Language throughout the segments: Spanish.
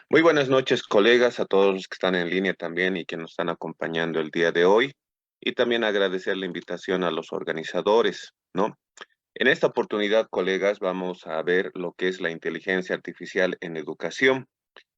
Muy buenas noches, colegas, a todos los que están en línea también y que nos están acompañando el día de hoy. Y también agradecer la invitación a los organizadores, ¿no? En esta oportunidad, colegas, vamos a ver lo que es la inteligencia artificial en educación.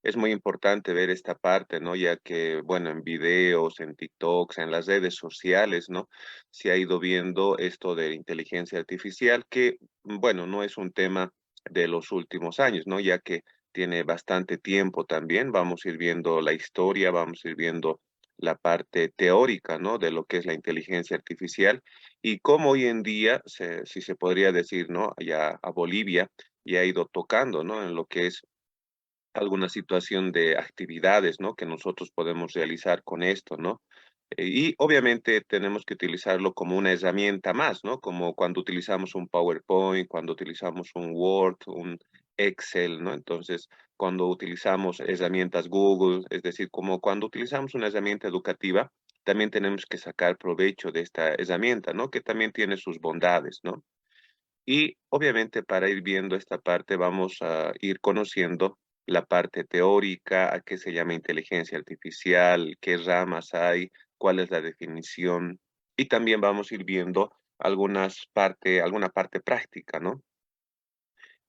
Es muy importante ver esta parte, ¿no? Ya que, bueno, en videos, en TikToks, en las redes sociales, ¿no? Se ha ido viendo esto de inteligencia artificial, que, bueno, no es un tema de los últimos años, ¿no? Ya que tiene bastante tiempo también. Vamos a ir viendo la historia, vamos a ir viendo la parte teórica, ¿no? De lo que es la inteligencia artificial y cómo hoy en día, si se podría decir, ¿no? Ya a Bolivia ya ha ido tocando, ¿no? En lo que es alguna situación de actividades, ¿no? Que nosotros podemos realizar con esto, ¿no? Y obviamente tenemos que utilizarlo como una herramienta más, ¿no? Como cuando utilizamos un PowerPoint, cuando utilizamos un Word, un Excel, ¿no? Entonces, cuando utilizamos herramientas Google, es decir, como cuando utilizamos una herramienta educativa, también tenemos que sacar provecho de esta herramienta, ¿no? Que también tiene sus bondades, ¿no? Y obviamente para ir viendo esta parte vamos a ir conociendo la parte teórica, a qué se llama inteligencia artificial, qué ramas hay, cuál es la definición, y también vamos a ir viendo alguna parte práctica, ¿no?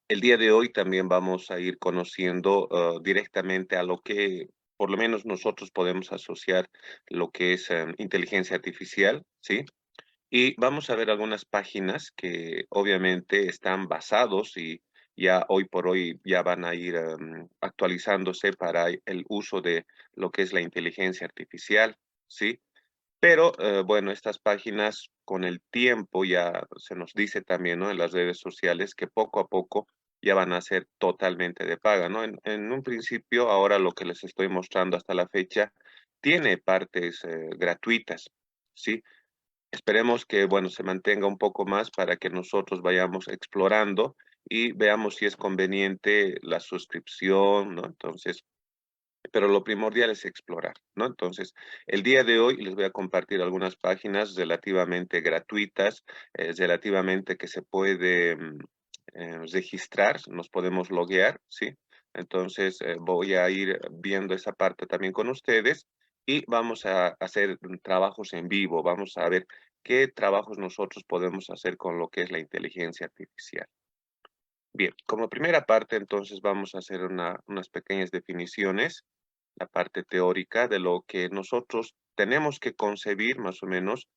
El día de hoy también vamos a ir conociendo directamente a lo que por lo menos nosotros podemos asociar lo que es inteligencia artificial, ¿sí? Y vamos a ver algunas páginas que obviamente están basados y ya hoy por hoy ya van a ir actualizándose para el uso de lo que es la inteligencia artificial, ¿sí? Pero bueno, estas páginas con el tiempo ya se nos dice también, ¿no? En las redes sociales que poco a poco ya van a ser totalmente de paga, ¿no? En un principio, ahora lo que les estoy mostrando hasta la fecha, tiene partes gratuitas, ¿sí? Esperemos que, bueno, se mantenga un poco más para que nosotros vayamos explorando y veamos si es conveniente la suscripción, ¿no? Entonces, pero lo primordial es explorar, ¿no? Entonces, el día de hoy les voy a compartir algunas páginas relativamente gratuitas, relativamente que se puede registrar, nos podemos loguear, ¿sí? Entonces, voy a ir viendo esa parte también con ustedes y vamos a hacer trabajos en vivo, vamos a ver qué trabajos nosotros podemos hacer con lo que es la inteligencia artificial. Bien, como primera parte, entonces vamos a hacer unas pequeñas definiciones, la parte teórica de lo que nosotros tenemos que concebir más o menos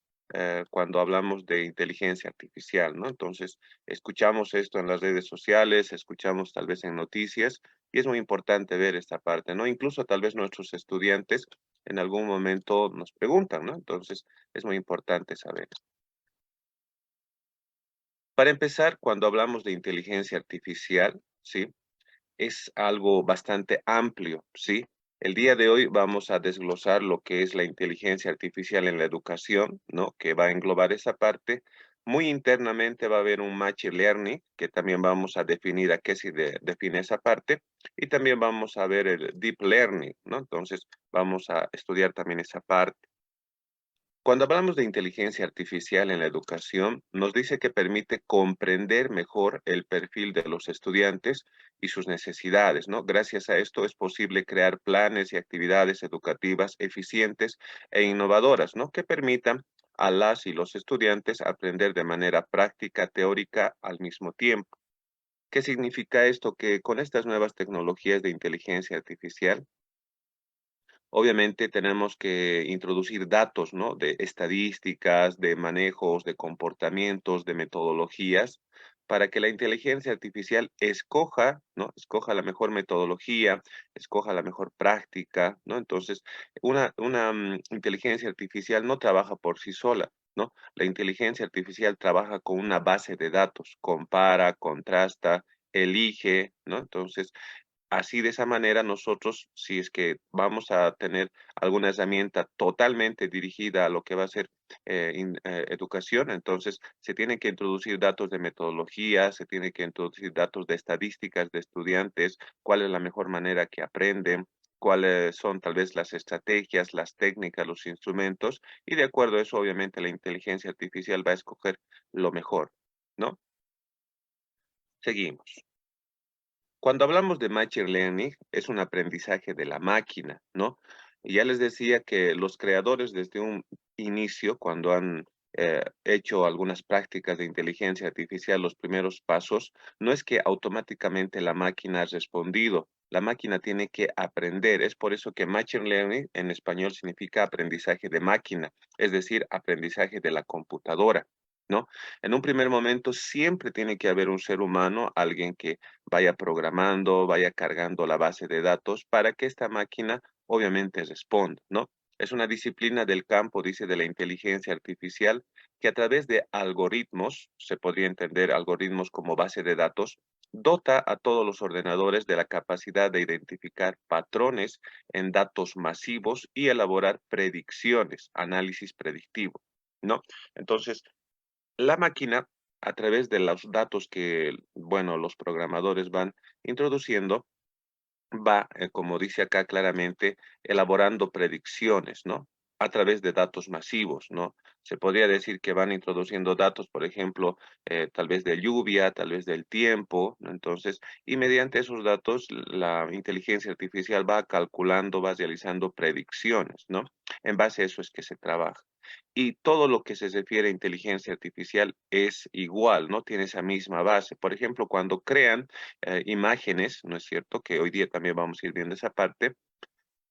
cuando hablamos de inteligencia artificial, ¿no? Entonces, escuchamos esto en las redes sociales, escuchamos tal vez en noticias, y es muy importante ver esta parte, ¿no? Incluso tal vez nuestros estudiantes en algún momento nos preguntan, ¿no? Entonces, es muy importante saber. Para empezar, cuando hablamos de inteligencia artificial, ¿sí? Es algo bastante amplio, ¿sí? El día de hoy vamos a desglosar lo que es la inteligencia artificial en la educación, ¿no? Que va a englobar esa parte. Muy internamente va a haber un machine learning, que también vamos a definir a qué se define esa parte. Y también vamos a ver el deep learning, ¿no? Entonces, vamos a estudiar también esa parte. Cuando hablamos de inteligencia artificial en la educación, nos dice que permite comprender mejor el perfil de los estudiantes y sus necesidades, ¿no? Gracias a esto es posible crear planes y actividades educativas eficientes e innovadoras, ¿no? Que permitan a las y los estudiantes aprender de manera práctica, teórica al mismo tiempo. ¿Qué significa esto? Que con estas nuevas tecnologías de inteligencia artificial, obviamente tenemos que introducir datos, ¿no? De estadísticas, de manejos, de comportamientos, de metodologías, para que la inteligencia artificial escoja, ¿no? Escoja la mejor metodología, escoja la mejor práctica, ¿no? Entonces, una inteligencia artificial no trabaja por sí sola, ¿no? La inteligencia artificial trabaja con una base de datos, compara, contrasta, elige, ¿no? Entonces, así de esa manera nosotros, si es que vamos a tener alguna herramienta totalmente dirigida a lo que va a ser educación, entonces se tienen que introducir datos de metodología, se tienen que introducir datos de estadísticas de estudiantes, cuál es la mejor manera que aprenden, cuáles son tal vez las estrategias, las técnicas, los instrumentos, y de acuerdo a eso, obviamente, la inteligencia artificial va a escoger lo mejor, ¿no? Seguimos. Cuando hablamos de machine learning, es un aprendizaje de la máquina, ¿no? Y ya les decía que los creadores desde un inicio, cuando han hecho algunas prácticas de inteligencia artificial, los primeros pasos, no es que automáticamente la máquina ha respondido. La máquina tiene que aprender. Es por eso que machine learning en español significa aprendizaje de máquina, es decir, aprendizaje de la computadora, ¿no? En un primer momento siempre tiene que haber un ser humano, alguien que vaya programando, vaya cargando la base de datos para que esta máquina obviamente responda, ¿no? Es una disciplina del campo, dice, de la inteligencia artificial, que a través de algoritmos, se podría entender algoritmos como base de datos, dota a todos los ordenadores de la capacidad de identificar patrones en datos masivos y elaborar predicciones, análisis predictivo, ¿no? Entonces, la máquina, a través de los datos que, bueno, los programadores van introduciendo, va, como dice acá claramente, elaborando predicciones, ¿no? A través de datos masivos, ¿no? Se podría decir que van introduciendo datos, por ejemplo, tal vez de lluvia, tal vez del tiempo, ¿no? Entonces, y mediante esos datos, la inteligencia artificial va calculando, va realizando predicciones, ¿no? En base a eso es que se trabaja. Y todo lo que se refiere a inteligencia artificial es igual, ¿no? Tiene esa misma base. Por ejemplo, cuando crean imágenes, ¿no es cierto? Que hoy día también vamos a ir viendo esa parte.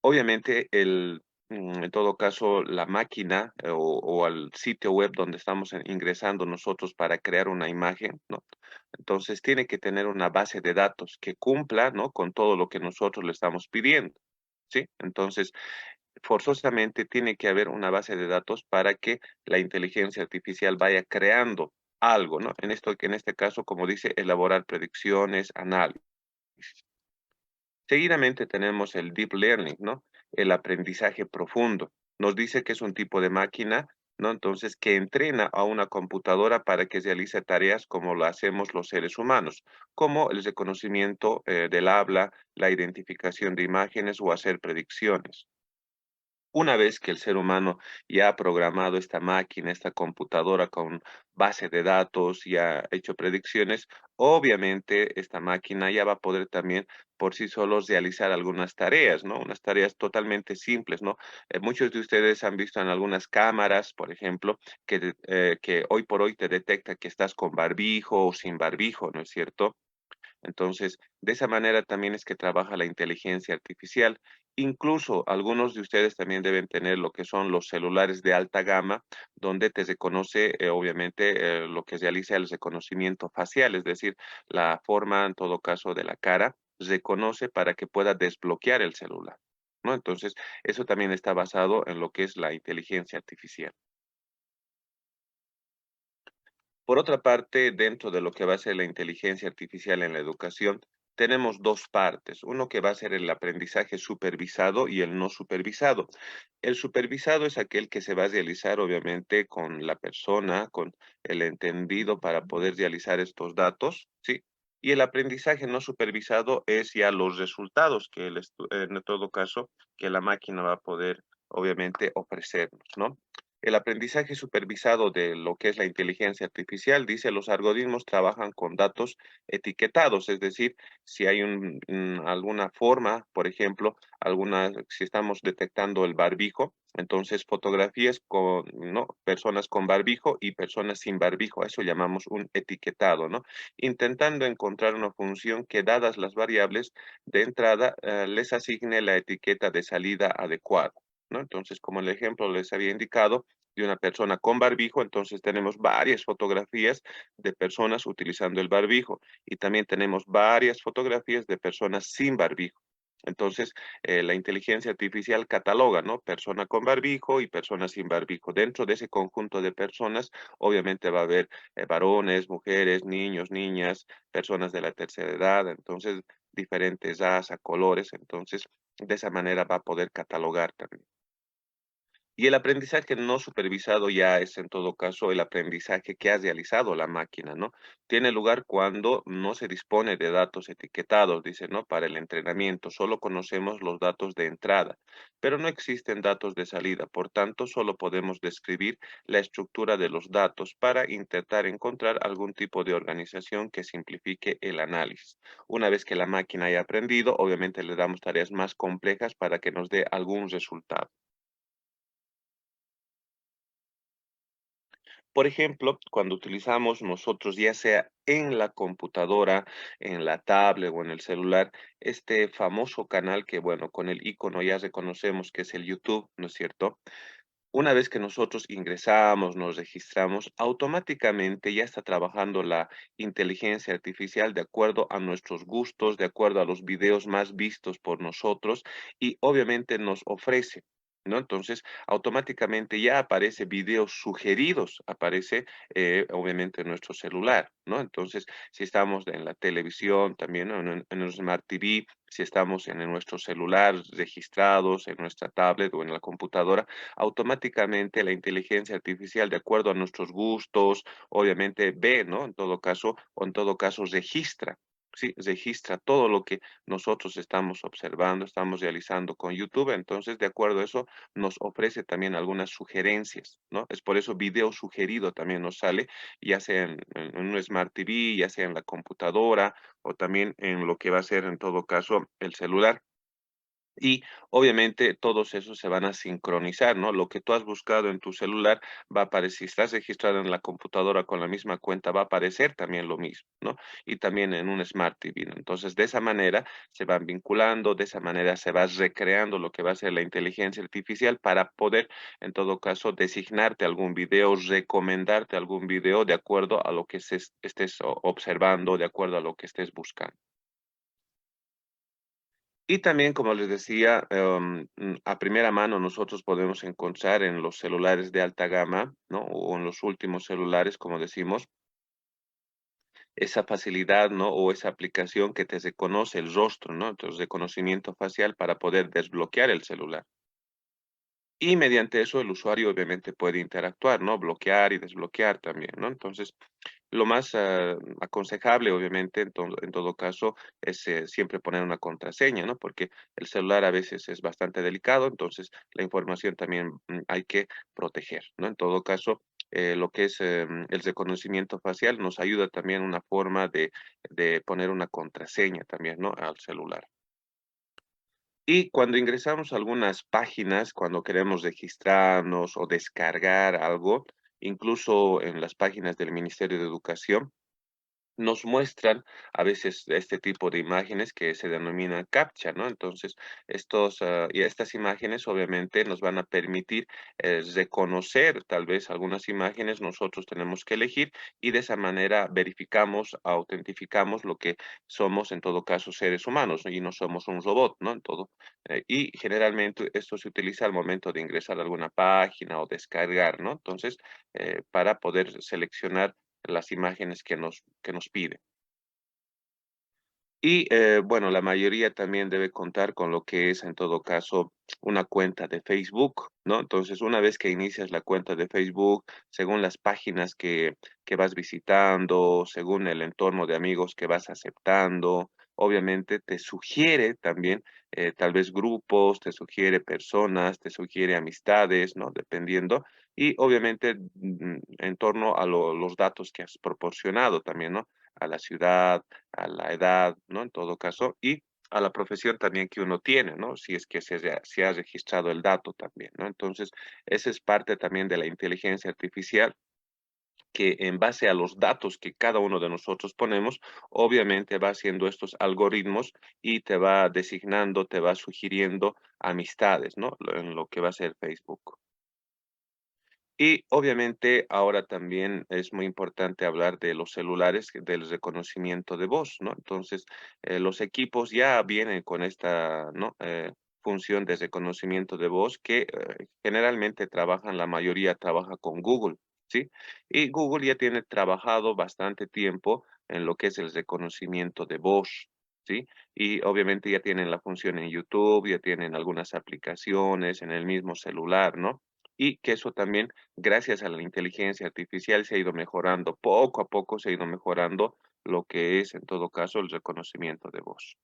Obviamente, en todo caso, la máquina o al sitio web donde estamos ingresando nosotros para crear una imagen, ¿no? Entonces, tiene que tener una base de datos que cumpla, ¿no? Con todo lo que nosotros le estamos pidiendo, ¿sí? Entonces, forzosamente tiene que haber una base de datos para que la inteligencia artificial vaya creando algo, ¿no? En esto, que en este caso, como dice, elaborar predicciones, análisis. Seguidamente tenemos el deep learning, ¿no? El aprendizaje profundo. Nos dice que es un tipo de máquina, ¿no? Entonces, que entrena a una computadora para que realice tareas como lo hacemos los seres humanos, como el reconocimiento del habla, la identificación de imágenes o hacer predicciones. Una vez que el ser humano ya ha programado esta máquina, esta computadora con base de datos y ha hecho predicciones, obviamente esta máquina ya va a poder también por sí solos realizar algunas tareas, ¿no? Unas tareas totalmente simples, ¿no? Muchos de ustedes han visto en algunas cámaras, por ejemplo, que hoy por hoy te detecta que estás con barbijo o sin barbijo, ¿no es cierto? Entonces, de esa manera también es que trabaja la inteligencia artificial. Incluso algunos de ustedes también deben tener lo que son los celulares de alta gama, donde te reconoce, obviamente, lo que realiza el reconocimiento facial, es decir, la forma, en todo caso, de la cara, reconoce para que pueda desbloquear el celular, ¿no? Entonces, eso también está basado en lo que es la inteligencia artificial. Por otra parte, dentro de lo que va a ser la inteligencia artificial en la educación, tenemos dos partes. Uno que va a ser el aprendizaje supervisado y el no supervisado. El supervisado es aquel que se va a realizar, obviamente, con la persona, con el entendido para poder realizar estos datos, ¿sí? Y el aprendizaje no supervisado es ya los resultados que en todo caso, que la máquina va a poder, obviamente, ofrecernos, ¿no? El aprendizaje supervisado de lo que es la inteligencia artificial, dice, los algoritmos trabajan con datos etiquetados, es decir, si hay alguna forma, por ejemplo, si estamos detectando el barbijo, entonces fotografías con, ¿no? Personas con barbijo y personas sin barbijo, a eso llamamos un etiquetado, ¿no? Intentando encontrar una función que, dadas las variables de entrada, les asigne la etiqueta de salida adecuada, ¿no? Entonces, como el ejemplo les había indicado, de una persona con barbijo, entonces tenemos varias fotografías de personas utilizando el barbijo y también tenemos varias fotografías de personas sin barbijo. Entonces, la inteligencia artificial cataloga, ¿no? Persona con barbijo y persona sin barbijo. Dentro de ese conjunto de personas, obviamente va a haber varones, mujeres, niños, niñas, personas de la tercera edad, entonces diferentes razas, colores, entonces de esa manera va a poder catalogar también. Y el aprendizaje no supervisado ya es, en todo caso, el aprendizaje que ha realizado la máquina, ¿no? Tiene lugar cuando no se dispone de datos etiquetados, dice, ¿no? Para el entrenamiento, solo conocemos los datos de entrada, pero no existen datos de salida. Por tanto, solo podemos describir la estructura de los datos para intentar encontrar algún tipo de organización que simplifique el análisis. Una vez que la máquina haya aprendido, obviamente le damos tareas más complejas para que nos dé algún resultado. Por ejemplo, cuando utilizamos nosotros, ya sea en la computadora, en la tablet o en el celular, este famoso canal que, bueno, con el icono ya reconocemos que es el YouTube, ¿no es cierto? Una vez que nosotros ingresamos, nos registramos, automáticamente ya está trabajando la inteligencia artificial de acuerdo a nuestros gustos, de acuerdo a los videos más vistos por nosotros y obviamente nos ofrece, ¿no? Entonces, automáticamente ya aparece videos sugeridos, aparece obviamente en nuestro celular, ¿no? Entonces, si estamos en la televisión, también ¿no? En un Smart TV, si estamos en nuestro celular registrados, en nuestra tablet o en la computadora, automáticamente la inteligencia artificial, de acuerdo a nuestros gustos, obviamente ve, ¿no? En todo caso, o en todo caso registra. Sí, registra todo lo que nosotros estamos observando, estamos realizando con YouTube. Entonces, de acuerdo a eso, nos ofrece también algunas sugerencias, ¿no? Es por eso video sugerido también nos sale, ya sea en un Smart TV, ya sea en la computadora o también en lo que va a ser en todo caso el celular. Y obviamente todos esos se van a sincronizar, ¿no? Lo que tú has buscado en tu celular va a aparecer, si estás registrado en la computadora con la misma cuenta, va a aparecer también lo mismo, ¿no? Y también en un Smart TV, ¿no? Entonces, de esa manera se van vinculando, de esa manera se va recreando lo que va a ser la inteligencia artificial para poder, en todo caso, designarte algún video, recomendarte algún video de acuerdo a lo que estés observando, de acuerdo a lo que estés buscando. Y también, como les decía, a primera mano nosotros podemos encontrar en los celulares de alta gama, ¿no? O en los últimos celulares, como decimos, esa facilidad, ¿no? O esa aplicación que te reconoce el rostro, ¿no? Entonces, reconocimiento facial para poder desbloquear el celular. Y mediante eso el usuario obviamente puede interactuar, ¿no? Bloquear y desbloquear también, ¿no? Entonces, lo más aconsejable, obviamente, en todo caso, es siempre poner una contraseña, ¿no? Porque el celular a veces es bastante delicado, entonces la información también hay que proteger, ¿no? En todo caso, lo que es el reconocimiento facial nos ayuda también una forma de poner una contraseña también, ¿no? Al celular. Y cuando ingresamos a algunas páginas, cuando queremos registrarnos o descargar algo, incluso en las páginas del Ministerio de Educación, nos muestran a veces este tipo de imágenes que se denominan CAPTCHA, ¿no? Entonces, y estas imágenes obviamente nos van a permitir reconocer tal vez algunas imágenes, nosotros tenemos que elegir y de esa manera verificamos, autentificamos lo que somos en todo caso seres humanos, ¿no? Y no somos un robot, ¿no? En todo. Y generalmente esto se utiliza al momento de ingresar a alguna página o descargar, ¿no? Entonces, para poder seleccionar las imágenes que nos pide. Y bueno, la mayoría también debe contar con lo que es, en todo caso, una cuenta de Facebook, ¿no? Entonces, una vez que inicias la cuenta de Facebook, según las páginas que vas visitando, según el entorno de amigos que vas aceptando, obviamente te sugiere también tal vez grupos, te sugiere personas, te sugiere amistades, ¿no? Dependiendo. Y obviamente en torno a los datos que has proporcionado también, ¿no? A la ciudad, a la edad, ¿no? En todo caso, y a la profesión también que uno tiene, ¿no? Si es que se ha registrado el dato también, ¿no? Entonces, esa es parte también de la inteligencia artificial que en base a los datos que cada uno de nosotros ponemos, obviamente va haciendo estos algoritmos y te va designando, te va sugiriendo amistades, ¿no? En lo que va a ser Facebook. Y obviamente ahora también es muy importante hablar de los celulares, del reconocimiento de voz, ¿no? Entonces, los equipos ya vienen con esta, ¿no? Función de reconocimiento de voz que generalmente trabajan, la mayoría trabaja con Google, ¿sí? Y Google ya tiene trabajado bastante tiempo en lo que es el reconocimiento de voz, ¿sí? Y obviamente ya tienen la función en YouTube, ya tienen algunas aplicaciones en el mismo celular, ¿no? y que eso también, gracias a la inteligencia artificial, se ha ido mejorando, poco a poco se ha ido mejorando lo que es, en todo caso, el reconocimiento de voz.